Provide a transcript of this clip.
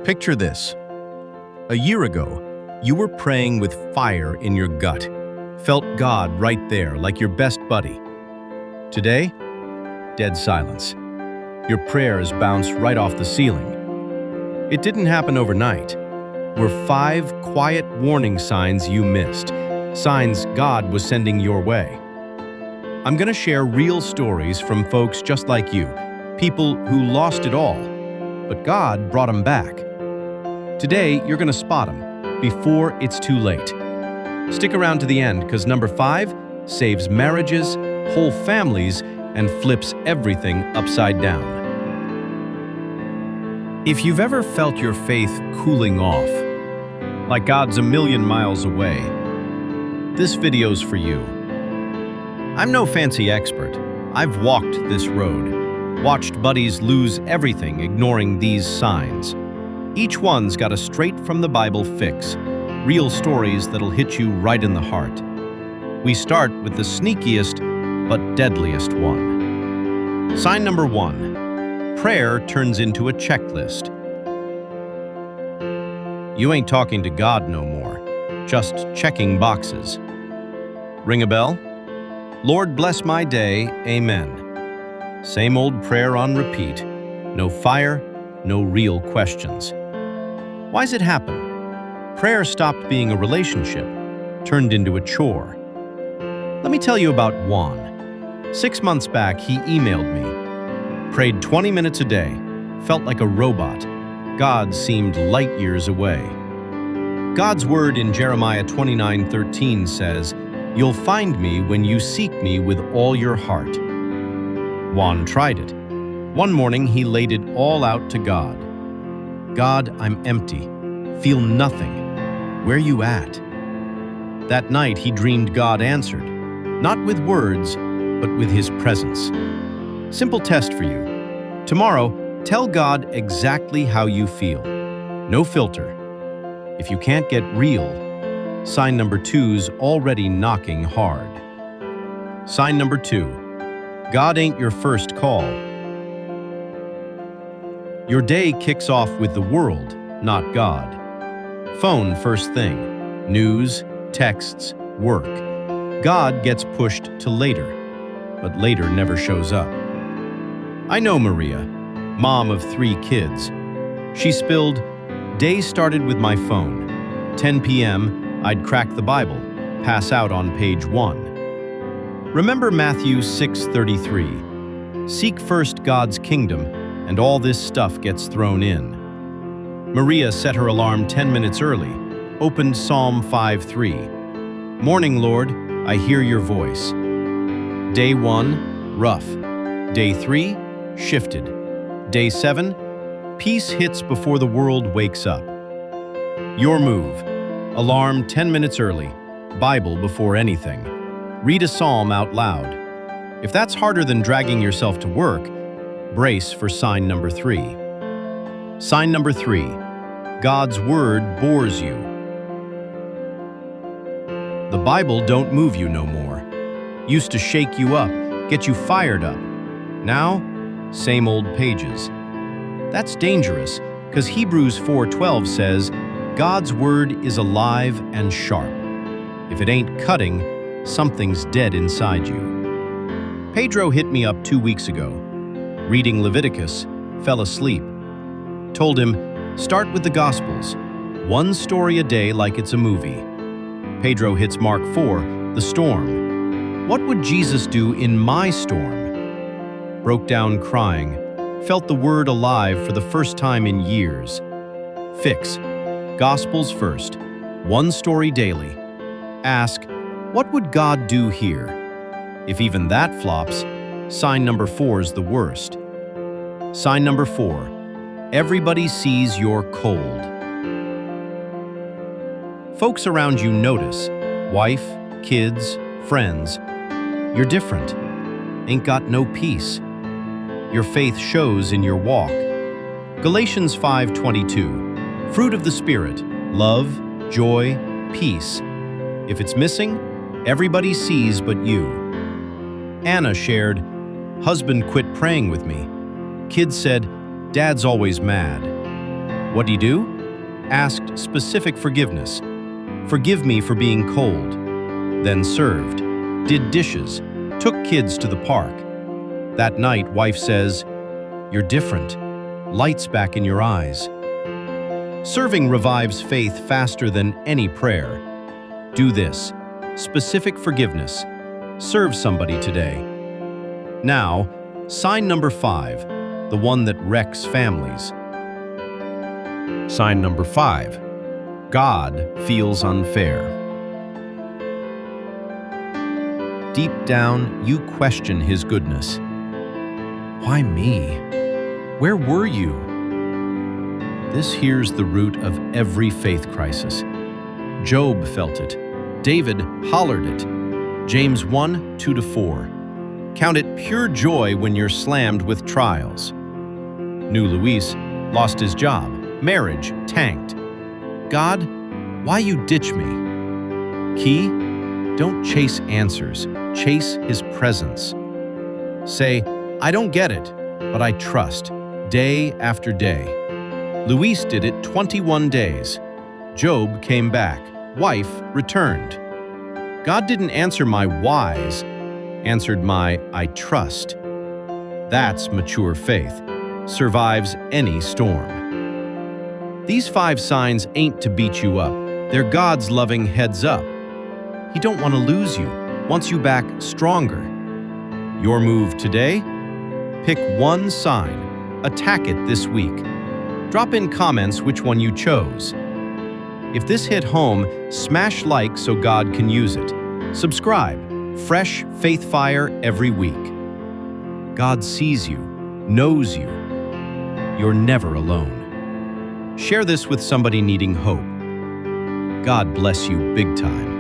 Picture this. A year ago, you were praying with fire in your gut, felt God right there like your best buddy. Today, dead silence. Your prayers bounce right off the ceiling. It didn't happen overnight. Were 5 quiet warning signs you missed, signs God was sending your way. I'm going to share real stories from folks just like you, people who lost it all, but God brought them back. Today, you're going to spot them before it's too late. Stick around to the end, because number 5 saves marriages, whole families, and flips everything upside down. If you've ever felt your faith cooling off, like God's a million miles away, this video's for you. I'm no fancy expert. I've walked this road, watched buddies lose everything ignoring these signs. Each one's got a straight-from-the-Bible fix, real stories that'll hit you right in the heart. We start with the sneakiest but deadliest one. Sign number 1. Prayer turns into a checklist. You ain't talking to God no more, just checking boxes. Ring a bell? Lord bless my day, amen. Same old prayer on repeat. No fire, no real questions. Why's it happen? Prayer stopped being a relationship, turned into a chore. Let me tell you about Juan. 6 months back, he emailed me. Prayed 20 minutes a day, felt like a robot. God seemed light years away. God's word in Jeremiah 29:13 says, "You'll find me when you seek me with all your heart." Juan tried it. One morning, he laid it all out to God. "God, I'm empty. Feel nothing. Where you at?" That night, he dreamed God answered, not with words, but with his presence. Simple test for you. Tomorrow, tell God exactly how you feel. No filter. If you can't get real, sign number 2's already knocking hard. Sign number 2. God ain't your first call. Your day kicks off with the world, not God. Phone first thing. News, texts, work. God gets pushed to later, but later never shows up. I know Maria, mom of 3 kids. She spilled, "Day started with my phone. 10 p.m., I'd crack the Bible, pass out on page 1. Remember Matthew 6:33. Seek first God's kingdom, and all this stuff gets thrown in. Maria set her alarm 10 minutes early, opened Psalm 5:3. Morning, Lord, I hear your voice. Day 1, rough. Day 3, shifted. Day 7, peace hits before the world wakes up. Your move. Alarm 10 minutes early. Bible before anything. Read a psalm out loud. If that's harder than dragging yourself to work, brace for sign number 3. Sign number 3. God's word bores you. The Bible don't move you no more. Used to shake you up, get you fired up. Now, same old pages. That's dangerous, because Hebrews 4:12 says, God's word is alive and sharp. If it ain't cutting, something's dead inside you. Pedro hit me up 2 weeks ago. Reading Leviticus, fell asleep. Told him, start with the Gospels. 1 story a day like it's a movie. Pedro hits Mark 4, the storm. What would Jesus do in my storm? Broke down crying. Felt the word alive for the first time in years. Fix. Gospels first. 1 story daily. Ask, what would God do here? If even that flops, sign number 4's the worst. Sign number 4. Everybody sees you're cold. Folks around you notice. Wife, kids, friends. You're different. Ain't got no peace. Your faith shows in your walk. Galatians 5:22. Fruit of the Spirit, love, joy, peace. If it's missing, everybody sees but you. Anna shared, husband quit praying with me. Kids said, Dad's always mad. What'd he do? Asked specific forgiveness. Forgive me for being cold. Then served. Did dishes. Took kids to the park. That night, wife says, "You're different. Lights back in your eyes." Serving revives faith faster than any prayer. Do this. Specific forgiveness. Serve somebody today. Now, sign number 5, the one that wrecks families. Sign number 5. God feels unfair. Deep down, you question His goodness. Why me? Where were you? This here's the root of every faith crisis. Job felt it. David hollered it. James 1:2-4. Count it pure joy when you're slammed with trials. New Luis lost his job. Marriage tanked. God, why you ditch me? Key, don't chase answers. Chase His presence. Say, I don't get it, but I trust, day after day. Luis did it 21 days. Job came back. Wife returned. God didn't answer my whys, answered my I trust. That's mature faith. Survives any storm. These 5 signs ain't to beat you up. They're God's loving heads up. He don't want to lose you, wants you back stronger. Your move today? Pick one sign. Attack it this week. Drop in comments which one you chose. If this hit home, smash like so God can use it. Subscribe. Fresh faith fire every week. God sees you, knows you. You're never alone. Share this with somebody needing hope. God bless you big time.